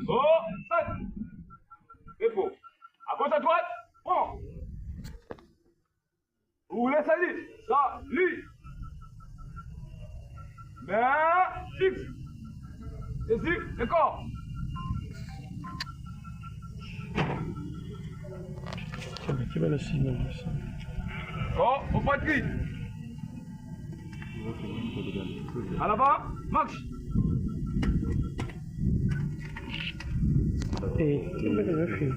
Oh, 5. Dépôt. À gauche, à droite. Bon. Vous laissez aller. Ça, lui. Main fixe. Ici, le corps. Qui va la cible? Corps au poitrine. À l'avant, marche. Et qui va le faire?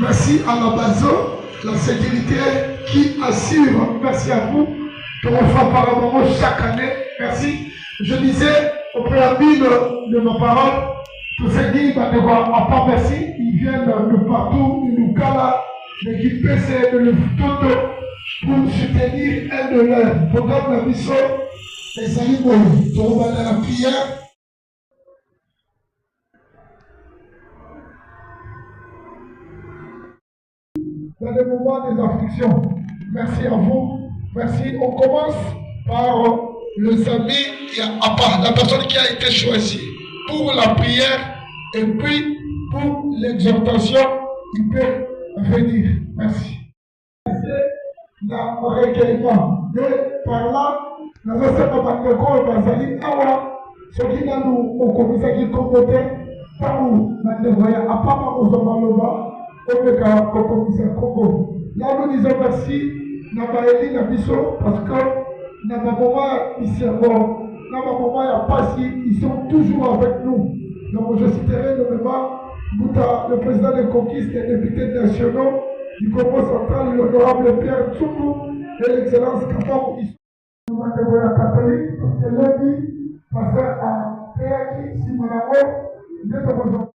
Merci à la BASO, la sécurité qui assure. Merci à vous de refaire par moment chaque année. Merci. Je disais au préalable de ma parole, tous ces guides, à part merci, ils viennent de partout, de Nukala, de Kipese, de Lefutoto, pour soutenir un de leurs programmes de mission. Les amis, on va dans la prière. Dans les moments des afflictions. Merci à vous. Merci. On commence par les amis, la personne qui a été choisie pour la prière et puis pour l'exhortation, il peut venir. Merci. Le recueillement. Et par là, nous avons ce qui nous au commissaire qui comporte, par où nous devons à part aux hommes au commissaire Congo. Là, nous disons merci, nous avons élu la mission parce que nous avons ici encore, nous avons pas ils sont toujours avec nous. Donc, je citerai nommément le président des conquistes des députés nationaux du Congo central, l'honorable Pierre Tsoumou et l'excellence Kapam. Nous avons la catholique parce que lundi, passé à Théaki, Simonamo, nous avons.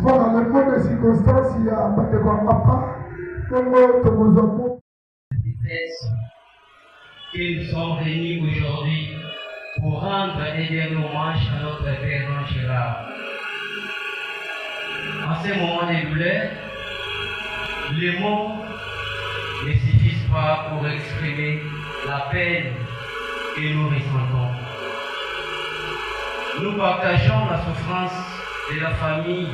Voilà, le mot de circonstance, il y a pas de quoi papa, comme Tomozomo. Qu'ils sont venus aujourd'hui pour rendre un dernier hommage à notre Père Gérard. En ces moments de douleur, les mots ne suffisent pas pour exprimer la peine que nous ressentons. Nous partageons la souffrance de la famille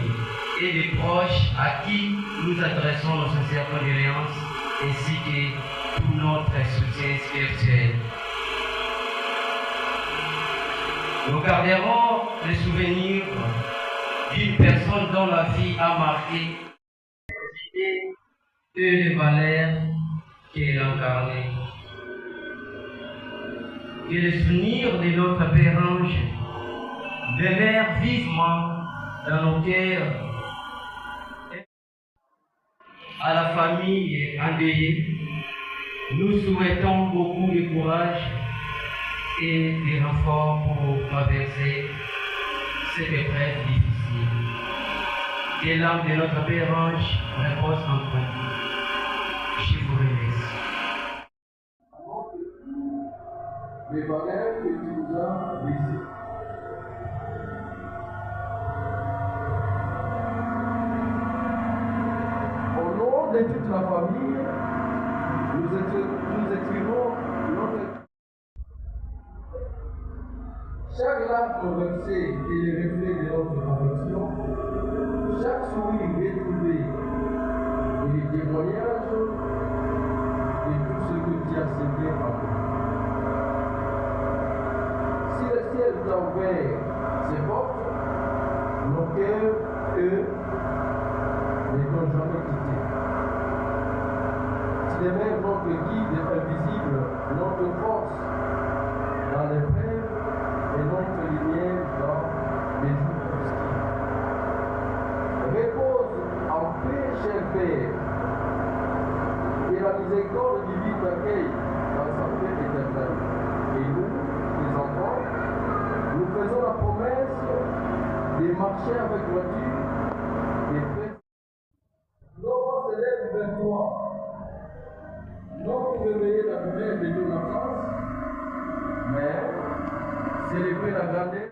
et des proches à qui nous adressons nos sincères condoléances ainsi que tout notre soutien spirituel. Nous garderons le souvenir d'une personne dont la vie a marqué et les valeurs qu'elle incarnait. Que le souvenir de notre Père Ange demeure vivement dans nos cœurs. À la famille endeuillée, nous souhaitons beaucoup de courage et des renforts pour traverser cette épreuve difficile. Que l'âme de notre Père Ange repose en paix. Je vous remercie. Les valeurs que tu nous as laissées. Au nom de toute la famille, nous exprimons notre. Chaque larme versée est le reflet de notre affection, chaque sourire retrouvé est le témoignage de tout ce que tu as semé en nous. Si le ciel t'a ouvert ses portes, nos cœurs, eux, ne t'ont jamais quitté. Tu demeures notre guide invisible, notre force dans les rêves et notre lumière dans les jours obscurs. Repose en paix, cher Père, et la miséricorde divine t'accueille dans sa paix éternelle. Et nous, les enfants, nous faisons la promesse de marcher avec voiture et paix. Nos voix s'élèvent vers toi. Non pour réveiller la douleur de ton enfance, mais célébrer la grandeur.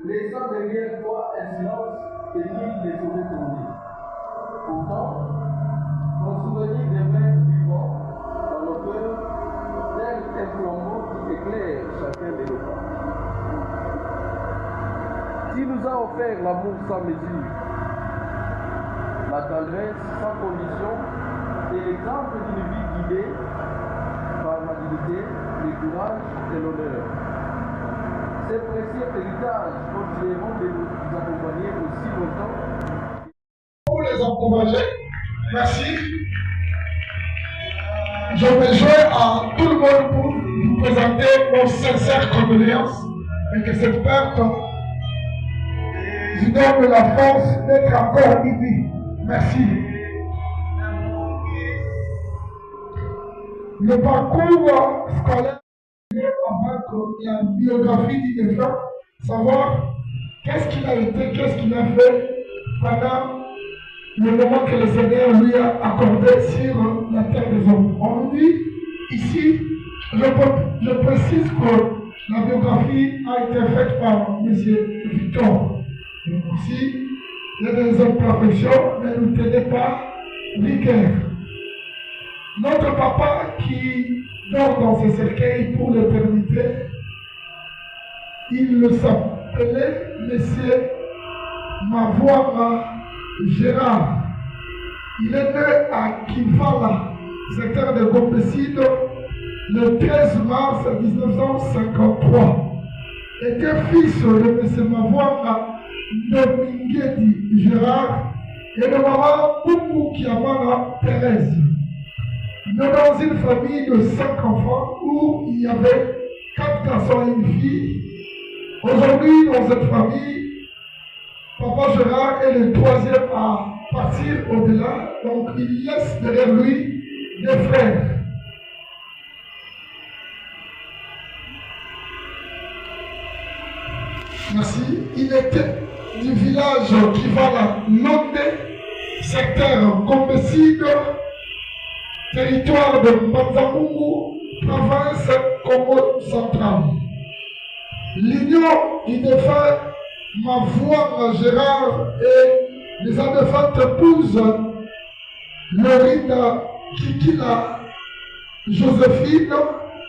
Laissant derrière toi un silence et l'île des sauvés tournés. Pourtant, ton souvenir demeure vivant dans nos cœurs, tel un flambeau qui éclaire chacun de nos pas. Tu nous as offert l'amour sans mesure, la tendresse sans condition et l'exemple d'une vie guidée par la dignité, le courage et l'honneur. Ces précieux héritages continueront de nous accompagner aussi longtemps. Pour les encourager, merci. Je me joins à tout le monde pour vous présenter nos sincères condoléances et que cette perte lui donne la force d'être encore unis. Merci. Le parcours scolaire avec la biographie du défunt, savoir qu'est-ce qu'il a été, qu'est-ce qu'il a fait pendant le moment que le Seigneur lui a accordé sur la terre des hommes. On nous dit ici, je précise que la biographie a été faite par M. Victor. Donc aussi, il y a des imperfections, ne nous tenez pas rigueur. Notre papa qui dort dans ce cercueil pour l'éternité, il s'appelait M. Mavoama Gérard. Il est né à Kivala, secteur de Gombeside, le 13 mars 1953. Était fils de M. Mavoama Ndomingedi Gérard et de maman Boumou Kiamana Thérèse. Né dans une famille de 5 enfants où il y avait 4 garçons et une fille. Aujourd'hui, dans cette famille, Papa Gérard est le 3e à partir au-delà, donc il laisse derrière lui des frères. Merci. Il était du village qui va la Londé, secteur Gombeside, territoire de Mbanzamungu, province Congo central. L'union du défunt Mavoama Gérard et les défuntes épouses Lorina Kikila Joséphine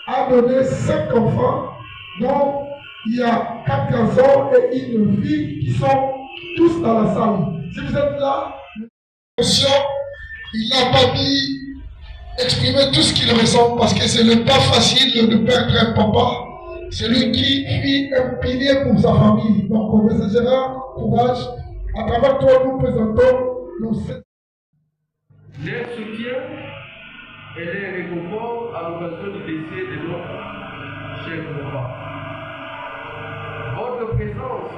a donné 5 enfants, dont il y a 4 garçons et une fille qui sont tous dans la salle. Si vous êtes là, il n'a pas mis exprimer tout ce qu'il ressent parce que ce n'est pas facile de perdre un papa. C'est lui qui fut un pilier pour sa famille. Donc, au M. Gérard, courage. À travers toi, nous présentons nos 7. Leur soutien et leur réconfort à l'occasion du décès de notre cher papa. Votre présence,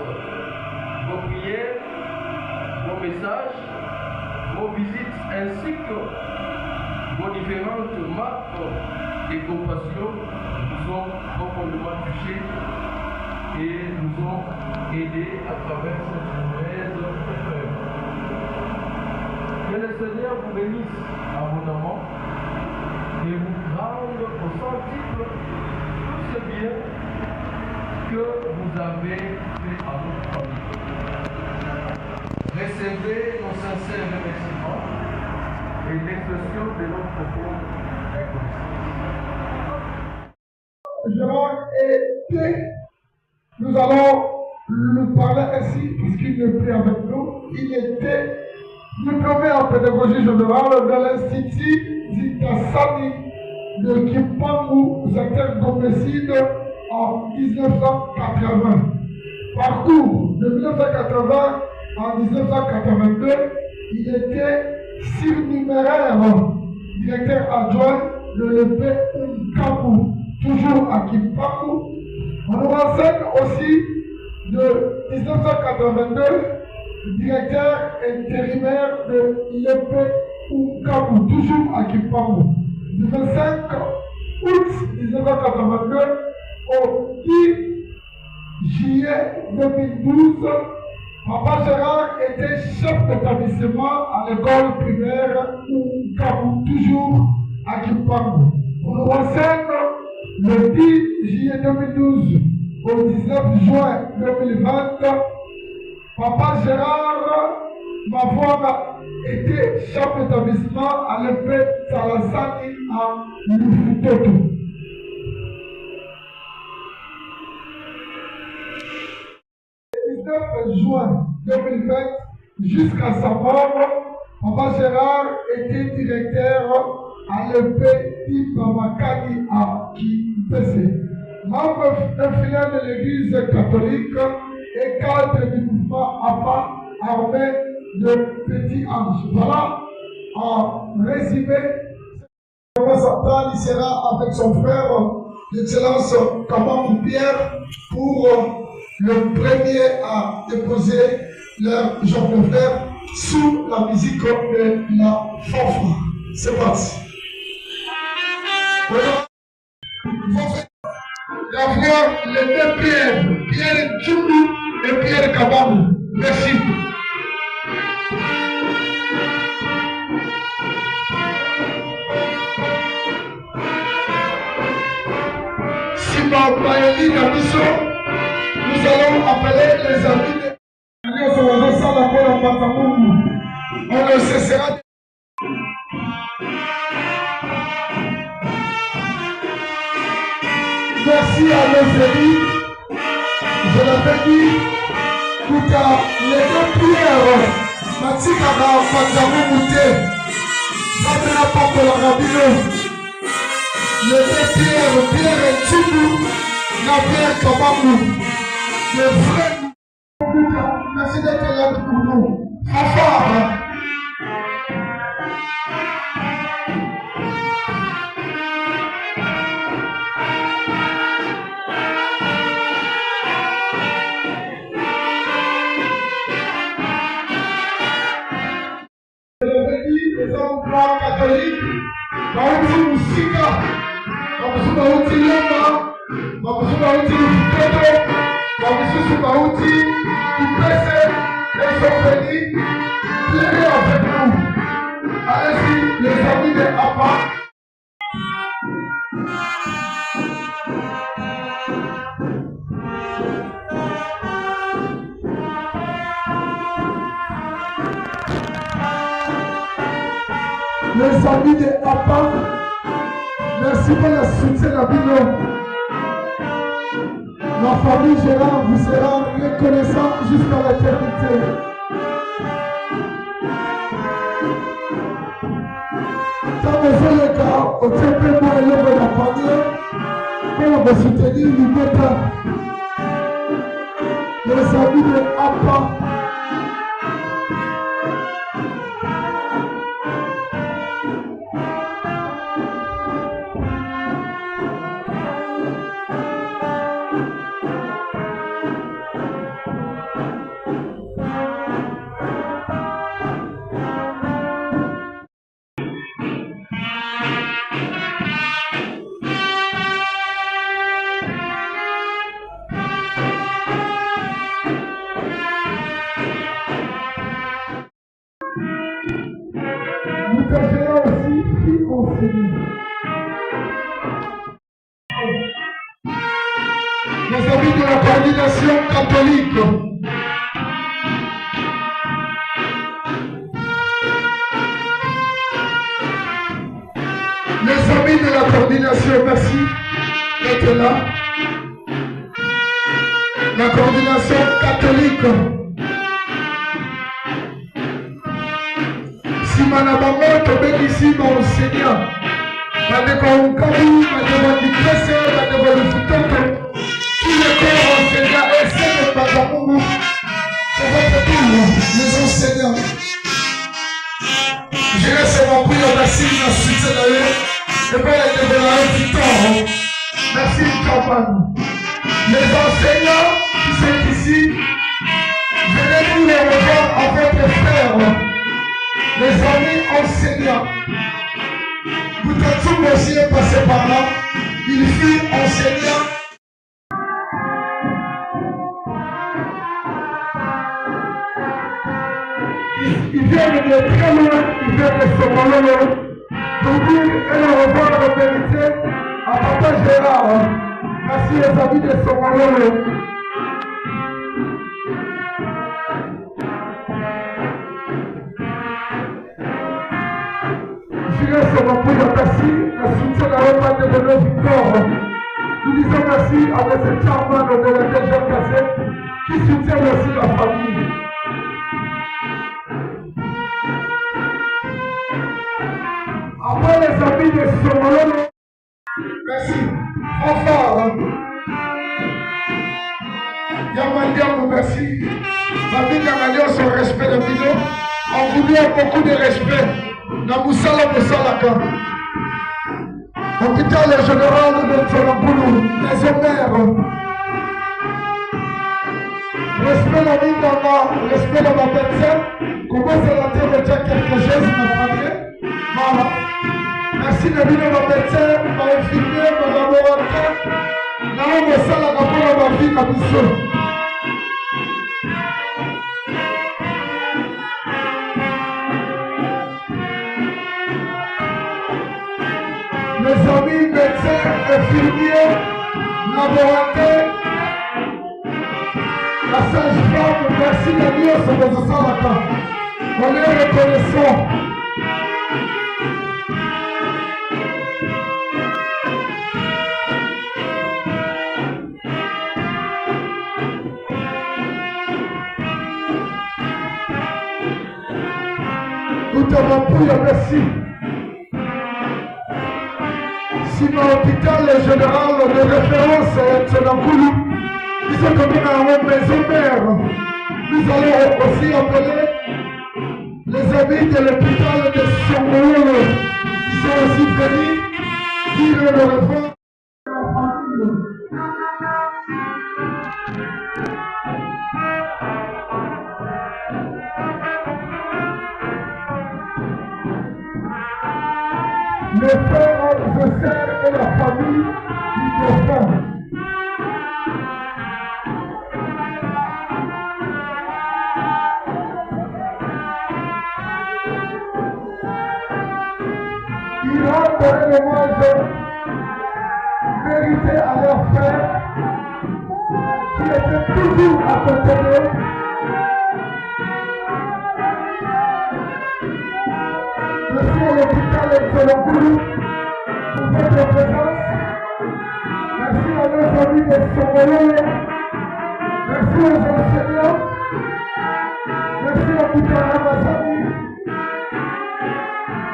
vos prières, vos messages, vos visites ainsi que vos différentes marques de compassion nous ont profondément touchés et nous ont aidés à travers cette mauvaise épreuve. Que le Seigneur vous bénisse abondamment et vous rende au centuple tout ce bien que vous avez fait à notre famille. Recevez nos sincères remerciements et l'expression de notre profonde reconnaissance. Gérard était, nous allons lui parler ainsi, puisqu'il n'est plus avec nous. Il était diplômé en pédagogie générale de l'Institut d'Itassani de Kipangu, secteur Gombeside, en 1980. Parcours de 1980 en 1982, il était surnuméraire, directeur adjoint de l'EP Unkabu, toujours à Kipangu. On nous renseigne aussi de 1982, directeur intérimaire de l'EP Unkabu, toujours à Kipangu. Du 25 août 1982 au 10 juillet 2012, Papa Gérard était chef d'établissement à l'école primaire Unkabu, toujours à Kipangu. On nous renseigne le 10 juillet 2012 au 19 juin 2020, Papa Gérard Mavoama était chef d'établissement à l'EP Salazani à Lufutoto. Le 19 juin 2020, jusqu'à sa mort, Papa Gérard était directeur à l'EP Ipamakani à Kipese. Membre infidèle de l'Église catholique et cadre du mouvement APA armé de Petit Ange. Voilà, en résumé, Papa Satan, il sera avec son frère, l'excellence Kamamou Pierre, pour le premier à déposer leur jambe de fer sous la musique de la fanfare. C'est parti. Voilà. D'avoir les deux Pierre, Pierre Tchoulou et Pierre Kabamou. Merci. Simon Bayeli Nabiso, nous allons appeler les amis de on ne cessera. Merci à nos amis. Je l'avais dit, tout à les deux prières, Matikara, Fadzamou Mouté, Fabena Papola Rabino, les deux prières, Pierre et Tchoulou, Pierre Kabamou, le vrai. Merci d'être là pour nous. Fanfare. Je l'avais dit, les emplois catholiques, Maouti Moussika, Maouti Maouti Lomba, Maouti Maouti Toto, Maouti Maouti les orphelins, pleurez avec nous. Allez-y, les amis de Abba. Les amis de Abba, merci pour la soutien de la Bible. La famille Gérard vous sera reconnaissant jusqu'à l'éternité. Quand vous avez le cas, au templement et l'homme de la famille, pour vous soutenir, l'humanité. Les amis de Abba. Les amis de la coordination catholique, les amis de la coordination, merci d'être là. La coordination catholique, Simanabango, Tobekisi, mon Seigneur. Madeko Kabi, Madeko Dikrese, Madeko Lufutoto, tous les corps enseignants et ceux de Bagamoumou, c'est votre tour, les enseignants. Je laisse mon prière, merci, la suite d'ailleurs, et puis elle est de la du temps. Merci, Champagne. Les enseignants qui sont ici, venez nous les revoir à votre frère, les amis enseignants. Vous êtes aussi passé par là, il fut enseignant. Il vient de très loin, il vient de Somalolo. Donc elle a revoir la vérité à Papa Gérard. Merci les amis de Somalolo. Je laisse mon prière, merci, la soutien de la repas de notre victoire. Nous disons merci à M. Charman de la DG Cassé qui soutient aussi la famille. Après les amis de Somalo, merci. Fanfare. Yamandiamou, merci. La vie d'Angalio, son respect de Bino. On vous doit beaucoup de respect. Namoussala Moussalaka. Hôpital général de Tcholaboulou, les mères. la vie dans le respect de ma médecin. Commence à la dire déjà quelque chose, ma famille. Voilà. Merci de venir ma médecin, ma infirmier, ma laboratoire. Now me sala kapona ma vie kabisa. Les amis médecins, infirmiers, laboratoires, la sage-femme, merci de Dieu sur vos salata. On est reconnaissant. Nous t'avons pris, merci. Si mon hôpital général de référence est Tchenakoulou, ils sont comme une maison mère. Nous allons aussi appeler les amis de l'hôpital de Songolo, qui sont aussi venus dire le refrain. Les frères et sœurs et la famille du défunt. Ils rendent les moyens mérités à leurs frères qui étaient toujours à côté d'eux. Merci à l'hôpital de Tchenakoulou pour votre présence. Merci à nos amis de Songolo. Merci aux enseignants. Merci à Boutara Massani.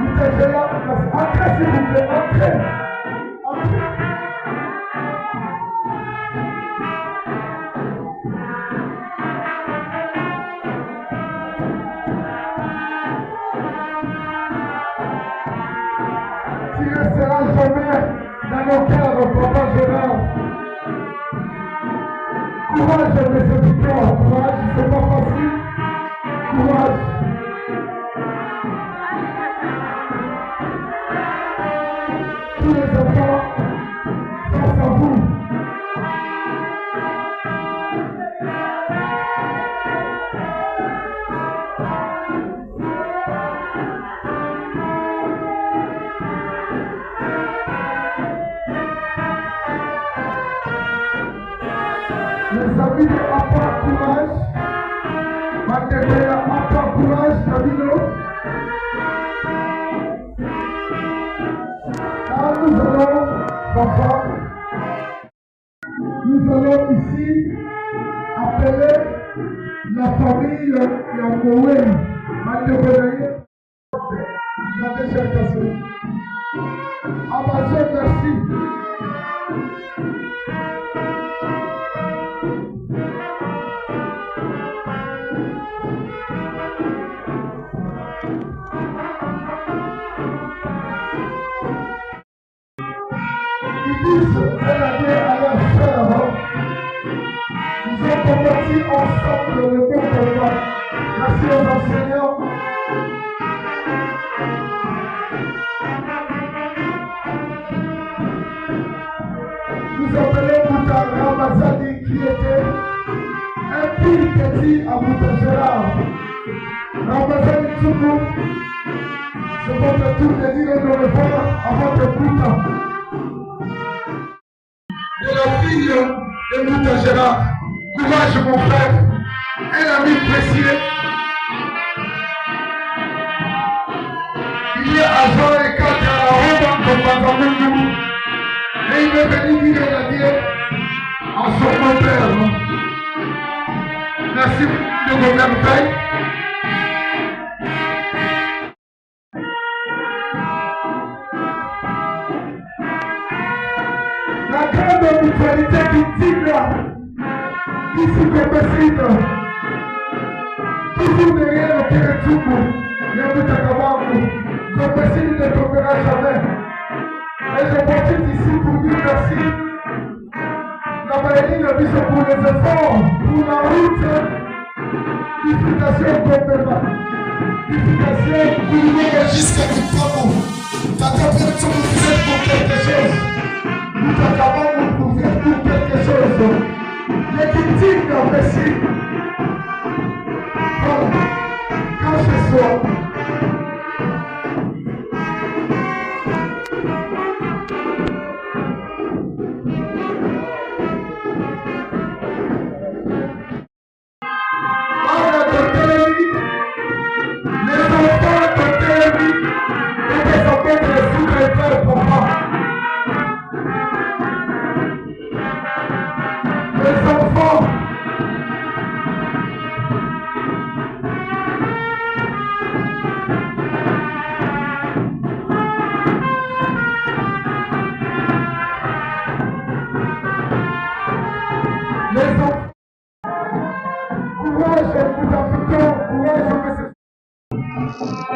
Boutagela, entrez s'il vous plaît, entrez. Entrez. Tu resteras jamais dans nos cœurs, Papa Gérard. Courage, mes auditeurs, courage, c'est pas facile. Courage. Tous les enfants, face à vous. Les amis de Apa Courage, Mandela Apa Courage, Davino. Là, nous allons, papa, nous allons ici appeler la famille Yangoué, Mandela. La décharcation. Amazon, merci. Ils disent elle à leur sœur. Ils ont combattu ensemble le bon combat. Merci aux enseignants. Nous appelons Boutara Mazadi qui était un pire que dit à Boutagera. Ramazani Tchougou, c'est votre tour de dire le revoir à votre Bouta. De la fille de Boutagera. Courage mon frère, un ami précieux. Il est agent et 4 à la Roma comme Bangamundou. Et il est venu dire à Dieu à son père. Merci de vos merveilles. La grande mutualité du tigre, ici Kopesite, toujours derrière le Kéretoukou, Yabutakabakou, Kopesite ne tombera jamais. Et je profite ici pour dire merci. La maladie de Bissau pour les efforts, pour la route Unification Gomema. Unification Goulier jusqu'à Kipago. Tata Pérez, vous êtes pour quelque chose. Nous acabons vous êtes pour quelque chose. L'équipe merci. Voilà. Quand ce soir.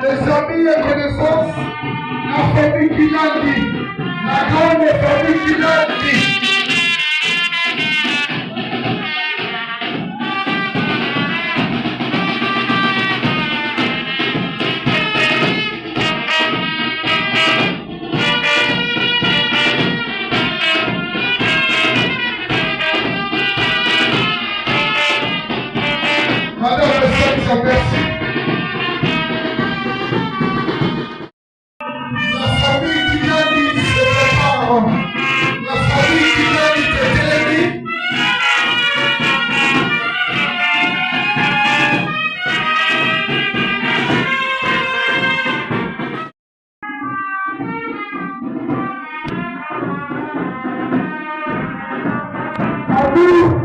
Les amis et connaissances, la famille qui l'a dit, la grande famille qui l'a dit. Madame le Seigneur, merci.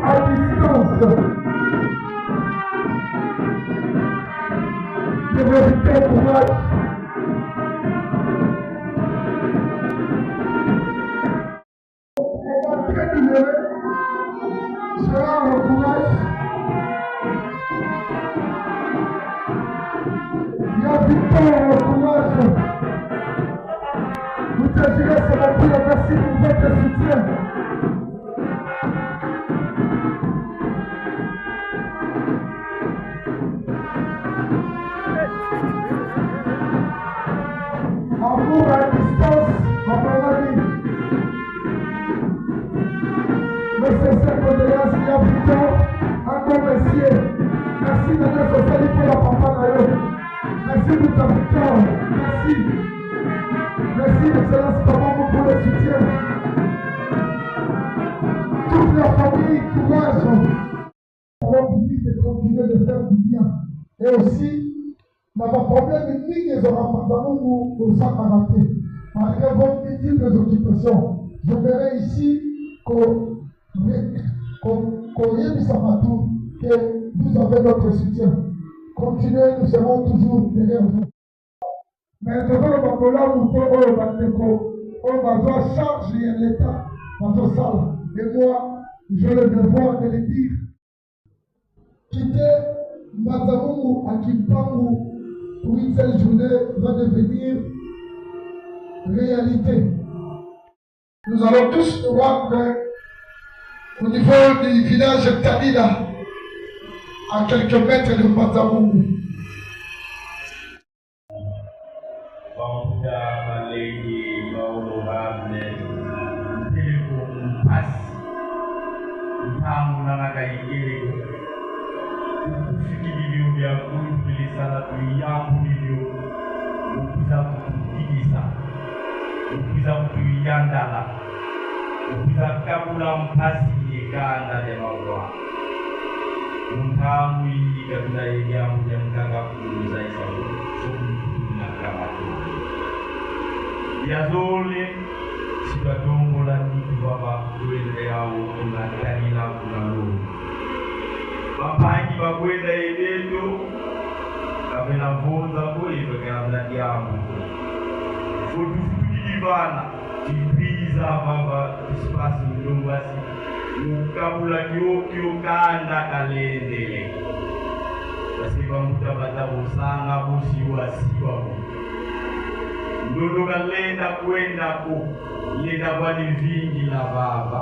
À distance, je veux éviter courage. On va très bien, cela un courage. Il y a du temps au courage. Vous désirez ce matin, merci pour votre soutien. Amour à distance, en Roumanie. Nécessaire condoléances, il y a du temps. Encore merci. Merci de notre salut pour la papa d'ailleurs. Merci de ta victoire. Merci. Merci d'excellence papa pour le soutien. Toute la famille, courage. On va vous dire de continuer de faire du bien. Et aussi, n'a pas problème ni les rapportements ou aux ratés. Malgré vos multiples occupations, je verrai ici qu'au Yémi-Samatou, que vous avez notre soutien. Continuez, nous serons toujours derrière vous. Mais devant le Bangola, on va voir charge l'État dans nos salles. Et moi, j'ai le devoir de le dire. Quitter Matamungu à Kimpangu pour une seule journée va devenir réalité. Nous allons tous nous rendre au niveau du village Tadina, à quelques mètres de Matamungu. Yazole sikatongola nditu baba kwenda yao unatanila kunalo bapangi bakwenda edendo kabela vonza kuive kabla yangu fotufudilivana tipiza baba spasi ndombasi ukabula kyokyo kanda kalendele basiba mutabata busanga busiwa siwa ndondo kalenda kwenda ku lenda bali vingi la baba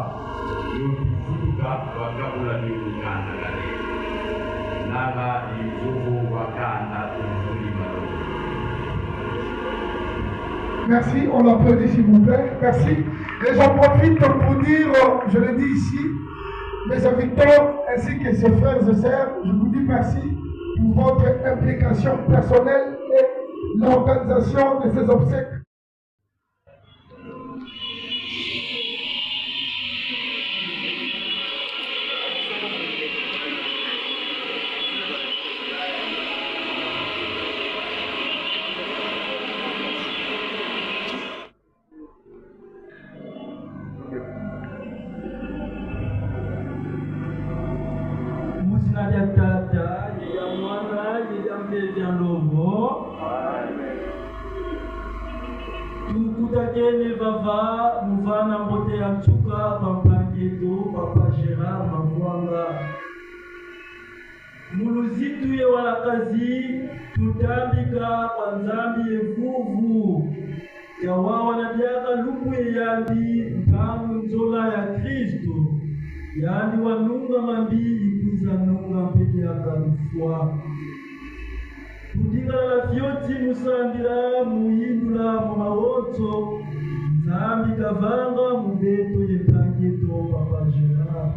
yokufutuka wakabula nyukana kale nanga izuvu wakanda tuzulima. Merci, on l'applaudit s'il vous plaît. Merci. Et j'en profite pour dire, je le dis ici, mes inviteurs ainsi que ses frères et sœurs, je vous dis merci pour votre implication personnelle et l'organisation de ces obsèques. Tukutakeni baba muvana mbote ya mchuka pampangeto papa Gérard Mavwanga muluzitu ye walakazi tutambika kwa nzambi evuvu ya wawa na diaka lupu yandi mpangu nzola ya Kristo yandi wanunga mambi ikuza nunga mpedi ya kalufwa kudingala la fyoti musandira muhindula mumawotso nzambi kavanga mubeto yetangeto papa Gérard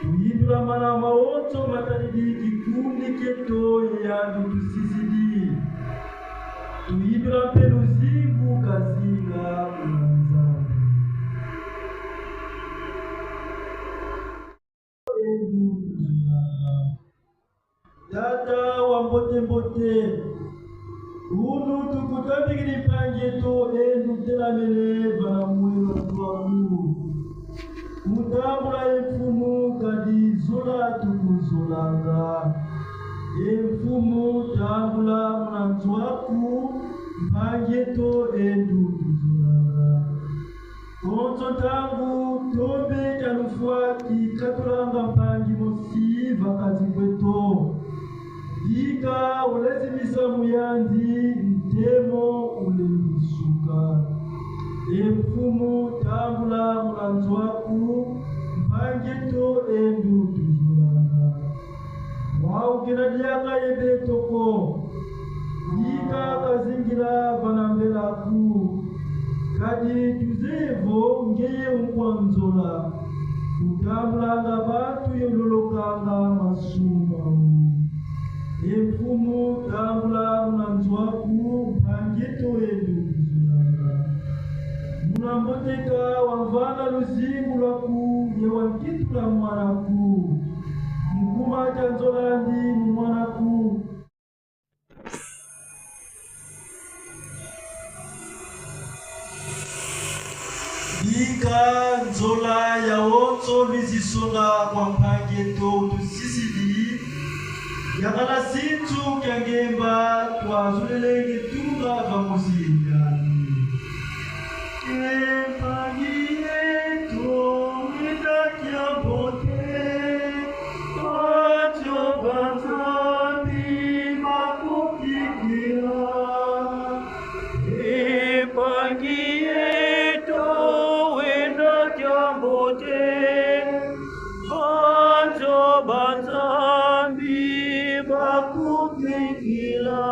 kuhindula mana mawotso matalidi kikundi keto yandu tusizidi kuhindula peluzingu kazinga unanzambi Tata wa mbote unu tukutambikili pangeto enu telamele bana mwelo twamu mutambula emfumu kadi zola tukuzolanga emfumu tambula mwanzwaku pangeto enu tuzolanga konso tangu tombe kanufwa kikatulanga mpangi mosi vakazi kweto Ika ulezimisa muyandi mtemo ulemisuka emfumu tambula mulanzwaku mpangeto endu tuzulanga waukina diaka yebetoko Ika kazingira vanambelaku kadi tuzevo ngeye unkwanzola utambulanga batu yololokanga masuma emfumu tambula munanzwaku mpangeto enu kuzulanga munamboteka wamvana luzingu lwaku yewankitula mwanaku mukuma chanzolandi mumwanaku Bika nzola ya wonso lizisonga kwa mpangeto tusisidi yakala sintu kyangemba twazulelenge tunga vamuzindani empagiyeto itakyambote twachobanzambi makukikira empagiyeto itakyambote twachobanzambi bakukikila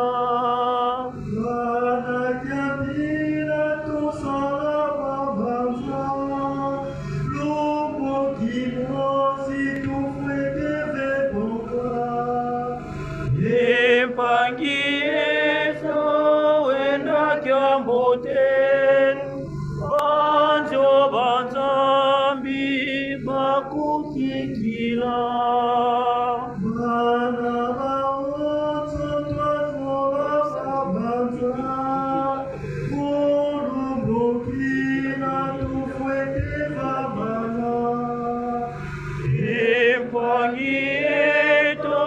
Bana jamila tusala babanza Lupo kimosi tufweke veboka Empangieso wenda kyambote Banjo banzambi bakukikila Empangieto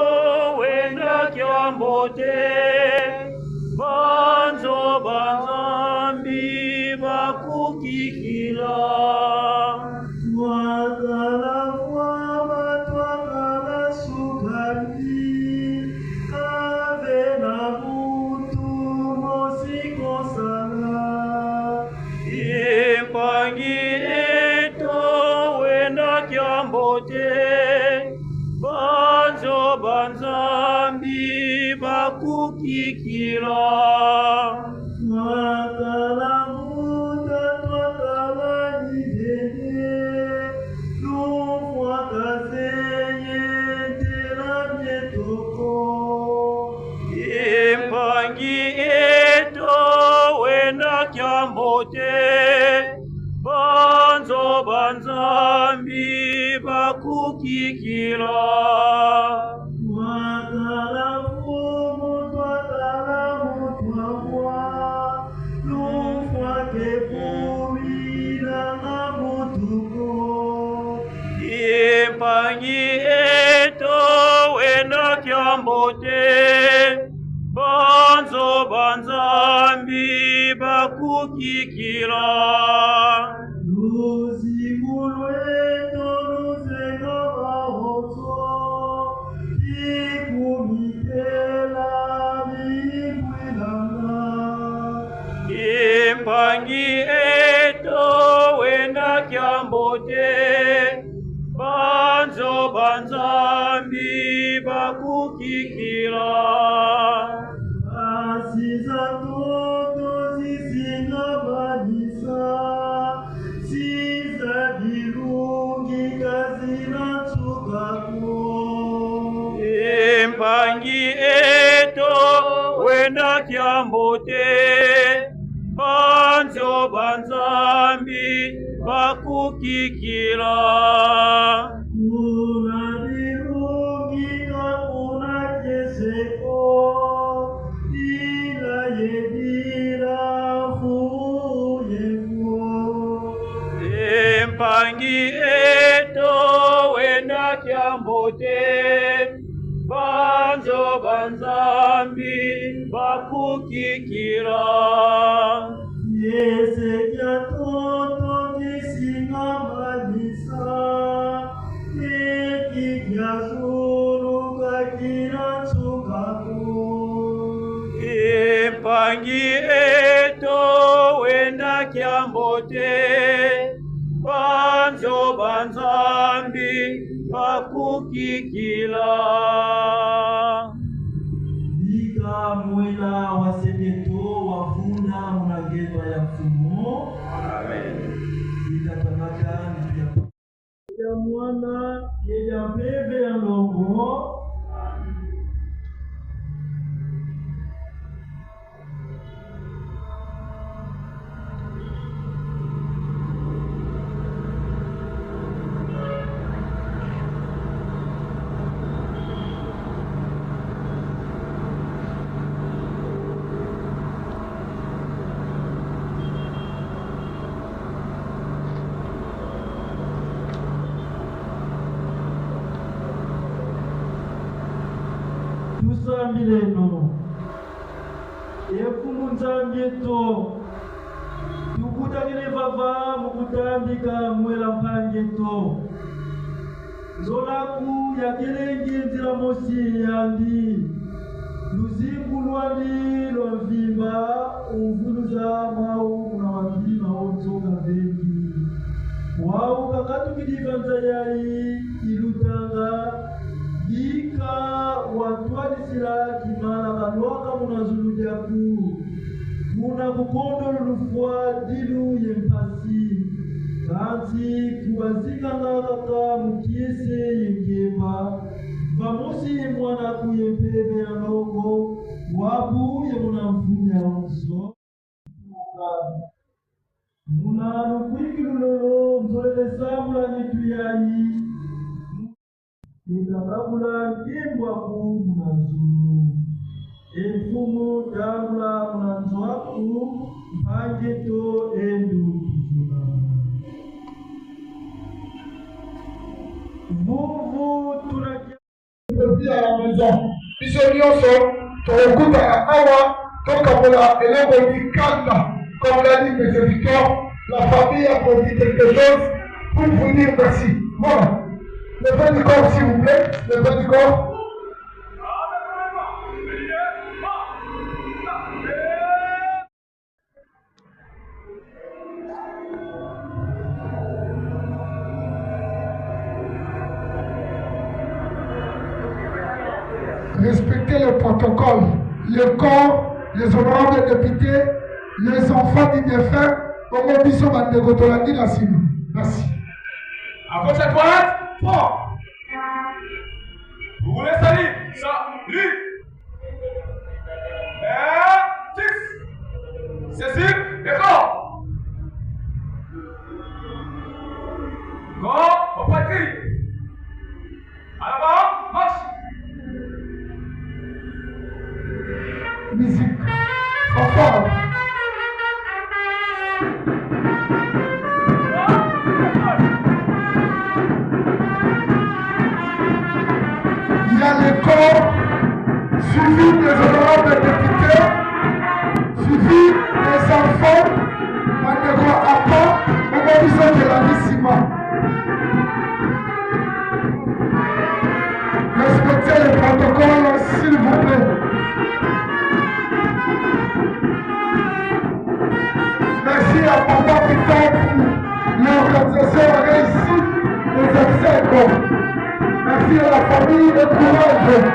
wenda kyambote banzo banzambi bakukikila twakala fwama twakala sukali kave na butu mosikosana Empangieto wenda kyambote banzo banzambi bakukikila. Twakala muda twakala nidene, lufwakazenye tela myetoko. Impangi eto wenda kyambote, banzo banzambi bakukikila. Twakala fumu twakala mutwamwa, lufwake kumila ngamutuko. Impangi eto wenda kyambote, banzo banzambi bakukikila. Luzimu lweto luzenga bahoto, ikumitela bikwilanga. Impangi eto wenda kyambote, banzo banzambi bakukikila. Asiza toto zisinga badisa, siza dirungi kazina tsukako. Impangi eto wenda kyambote, banzo banzambi bakukikila. Kuna dirungi kakuna keseko, ila yedira fuyefo. Impangi eto wenda kyambote, banzo banzambi bakukikila. Yese kya toto kisinga madisa, eki kya suru kakina tsukako. Impangi eto wenda kyambote, banzo banzambi bakukikila. Bika mwela waseketo wafuna munagenda ya mfumo. Amen. Itatamata ya mwana ya bebe ya longo. Tusambileno efumu nzambieto tukutakile vava mukutambika mwela mpangeto zolaku yakelengi nzila mosi yandi luzimbu lwali lwavimba uvuluza mau na wavima onzoka vengi wau kakatukiliva nzayai ilutanga Ika watwadisila kimala kalwaka munazulujaku muna kukondo lufua dilu yempasi kanti kubazika ngakaka mukiese yengeba vamusi mwana kuyempebe ya longo wabu ye munamfunya onzo muna lukwikilulolo mzolele samula nituyayi nikakabula kimbwa ku munazulu emfumu tambula munanzo waku mpangeto endu kuzula vuvu tunakia à la maison. Biso nyonso tokutana awa tokabula eloko likanda. Comme l'a dit M. Victor, la famille a produit quelque chose pour vous dire merci. Voilà. Le pain du corps, s'il vous plaît. Le pain du corps. respectez le protocole. Le corps, les honorables députés, les enfants du défunt, au Mobiso Bandegotolandi la cible. Merci. À gauche, à droite, 3. Vous voulez salir? Salut. Et 6. Cécile, d'accord. Go, au patrie. À l'avant, marche. Musique. Fanfare. Il y a les corps suivis des honorables députés, suivis des enfants, Mandego Apa, au Mobiso de la Nissima. Respectez le protocole, s'il vous plaît. Merci à Papa Pita pour l'organisation réussie des accès. Merci à la famille et courage.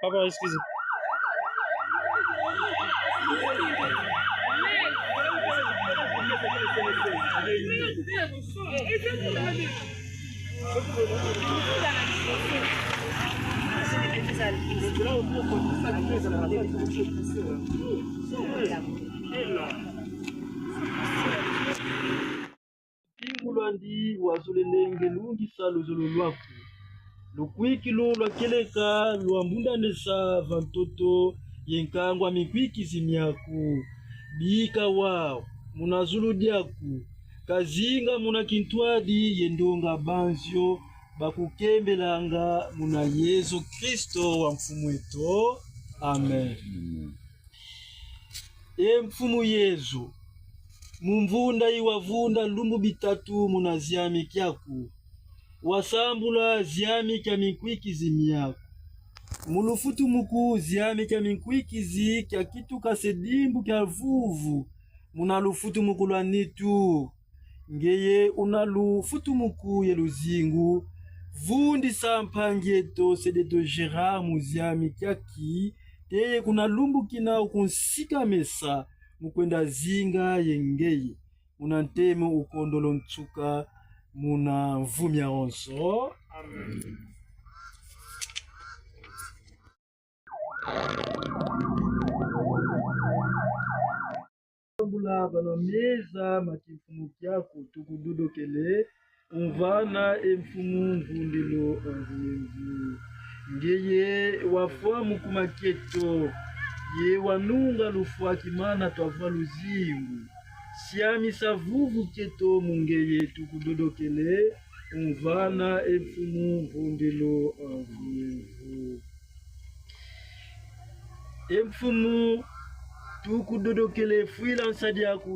Papa, excusez. Mulandi wazolelenge lungisa luzolo lwaku lukwikilo lwakeleka lwambundanesa vantoto yenkangwa mikwikizi myaku bika wao munazulu diaku kazinga muna kintwadi yendonga banzyo bakukembelanga muna Yesu Kristo wa mfumu wetu. Amen. Mfumu Yesu mumvunda iwavunda lumbu bitatu muna ziami kyaku wasambula ziami kya minkwikizi myaku mulufutu muku ziami kya minkwikizi kya kitu kasedimbu kya vuvu muna lufutu muku lwa nitu ngeye una lufutu muku ye luzingu vundi sampangieto sedeto Gerard Muziami Kiaki teye kuna lumbu kina kunsika mesa mukwenda zinga yengeye muna nteme ukondolo ntsuka muna mvumya onso. Amen. Bula bana meza makimfumu kyako tukududokele umvana emfumu mvundilo anziyenzi ngeye wafamu kumaketo ye wanunga lufwa kimana twava luzingu siami savuvu keto mungeye tukududokele umvana emfumu mvundilo anziyenzi emfumu tukudodokele fuila nsadi yaku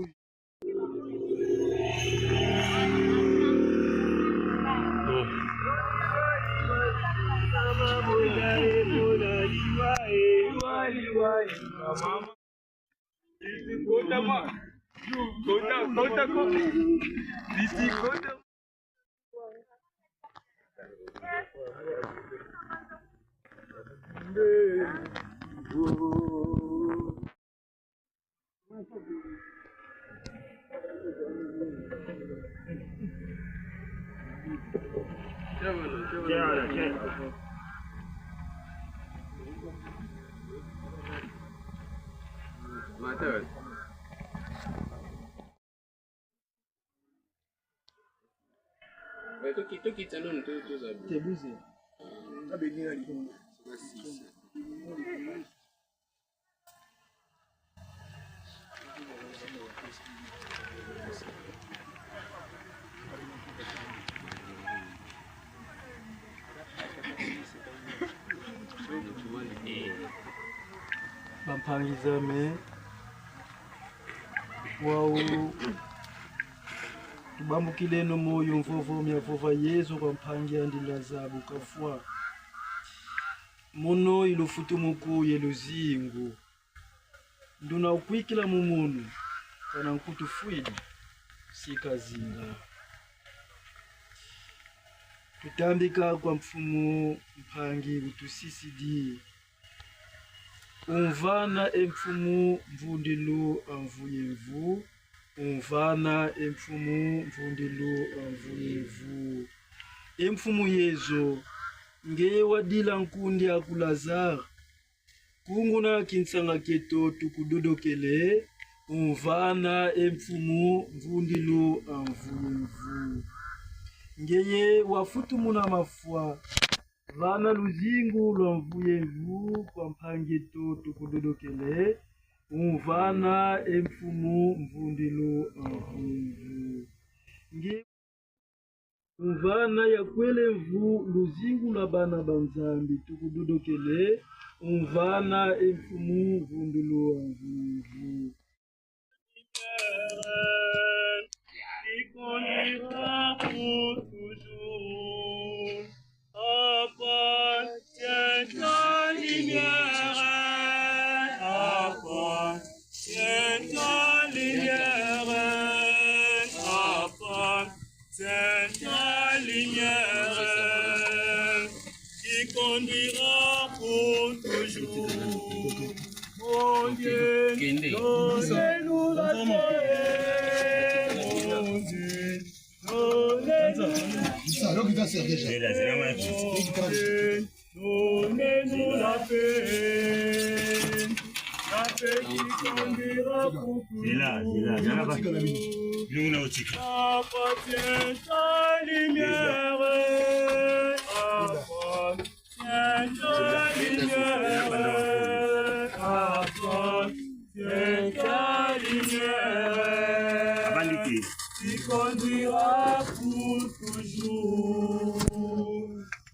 bampangizame wau tubambukile no moyo mvovo myavova Yesu kwampangia ndila zabu kafwa muno ilufutu mukuye luzingu nduna ukwikila mumunu kana nkutufuili sikazinga tutambika kwa mfumu mpangi utusisidi umvana emfumu mvundilo anvuyevu umvana emfumu mvundilo anvuyevu emfumu yezo ngeye wadila nkundi akulazar kunguna kinsanga keto tukudodokele umvana emfumu mvundilo anvuyevu ngeye wafutumuna mafua vana luzingu lwa mvuyevu kwa mpangeto tukudodokele umvana emfumu mvundilo anvuyevu nge umvana ya kwele mvu luzingu la bana banzambi tukudodokele umvana emfumu mvundilo anvuyevu Conduira pour toujours. Mon Dieu, donnez-nous la paix. Mon Dieu, donnez-nous la paix. La paix qui conduira pour toujours. Appartient ta lumière. Qui conduira pour toujours.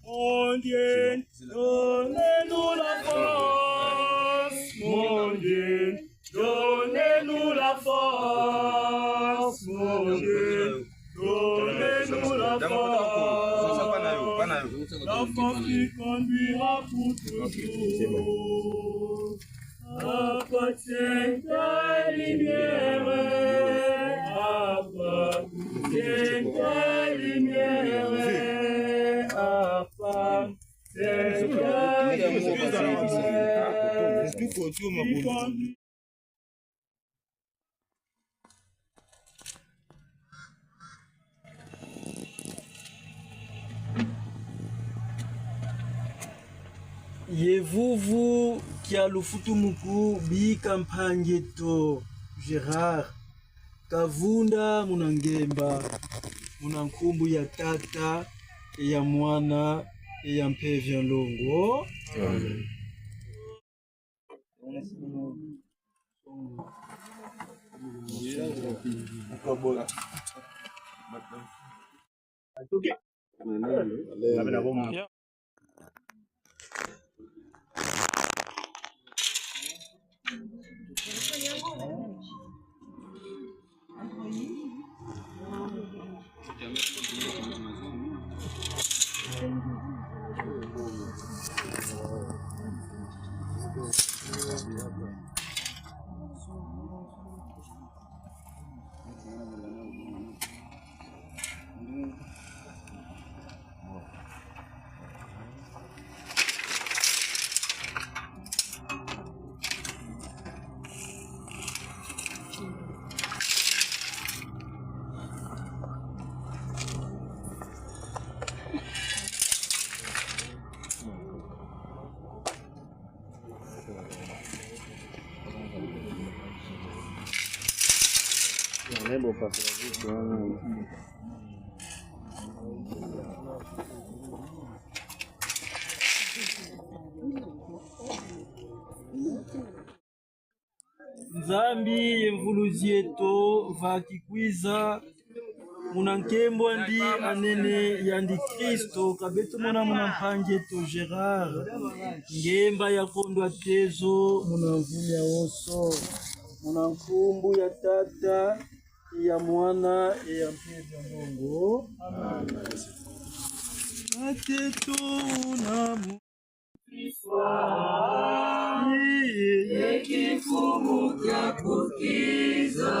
Mon Dieu, donnez-nous la force. Mon Dieu, donnez-nous la force. Mon Dieu, donnez-nous la force. La force qui conduira pour toujours. Appartient ta lumière. Appartient ta lumière. Yevuvu kia lufutu muku bi kampangeto Gerard kavunda munangemba munankumbu ya tata ya mwana ya mpevya longo. Amen. Nzambi yemvuluzi yeto vakikwiza munankembo andi anene yandi Kristo kabetu mwana munampangeto Gerard ngemba ya kondwa tezo munamvumya oso munankumbu ya tata ya mwana ya mpevya ndongo. Ateto unamu Ekifumu kya kukiza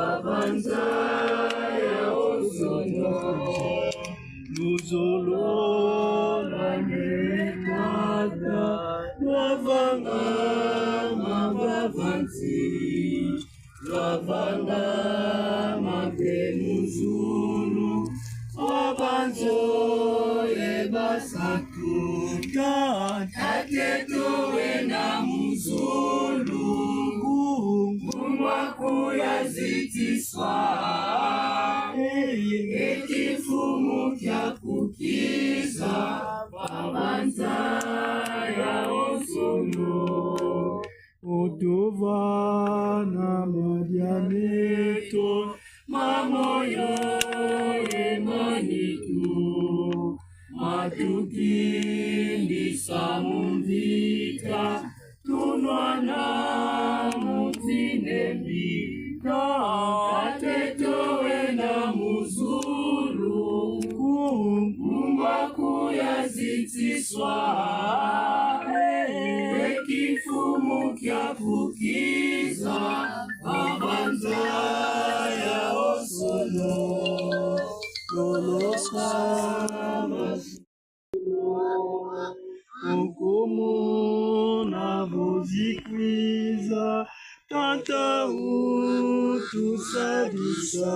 abanza ya osono luzolo lwanekata lwavanga mabavansi lwavanga mapemuzulu wabanzo ebasatu Ateto na muzulu Mungwaku ya zitiswa Ekifumu kya kukiza Babanza ya osono Otova na madianeto Mamoyo emanitu Matukindi samumvika Tunwana mutinemika Atetowe na muzulu Mungwaku ya zitiswa Ekifumu kya kukiza Babanza ya osono Okomo na vozikwiza tata utusabisa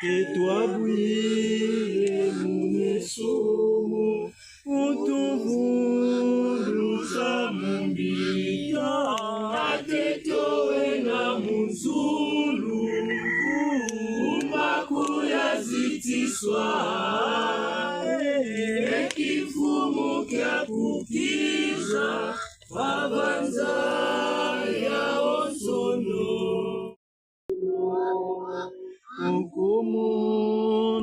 ketwabwire munesomo utuvunduza mumbika Atetowe na muzulu Umbaku ya zitiswa Ekifumu kya kukiza Babanza ya osono Okomo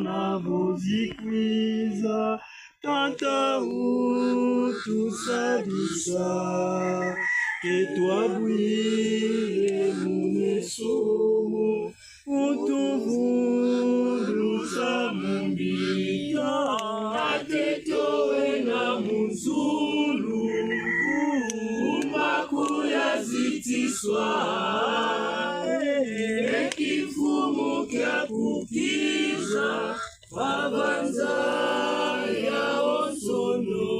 na vozikwiza tata utusabisa ketwabwire munesomo utuvunduza mumbika Atetowe na muzulu Umbaku ya zitiswa Ekifumu kya kukiza Babanza ya osono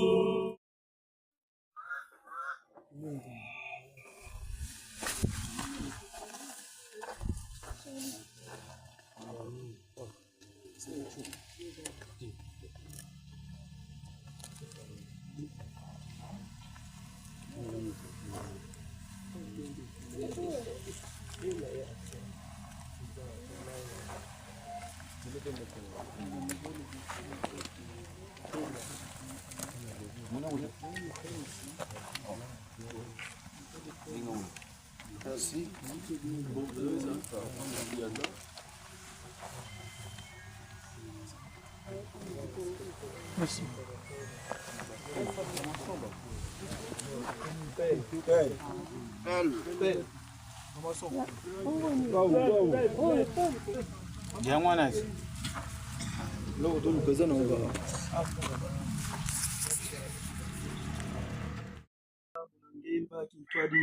Merci.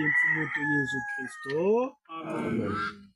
Mfumuto Yesu Kristo. Amen.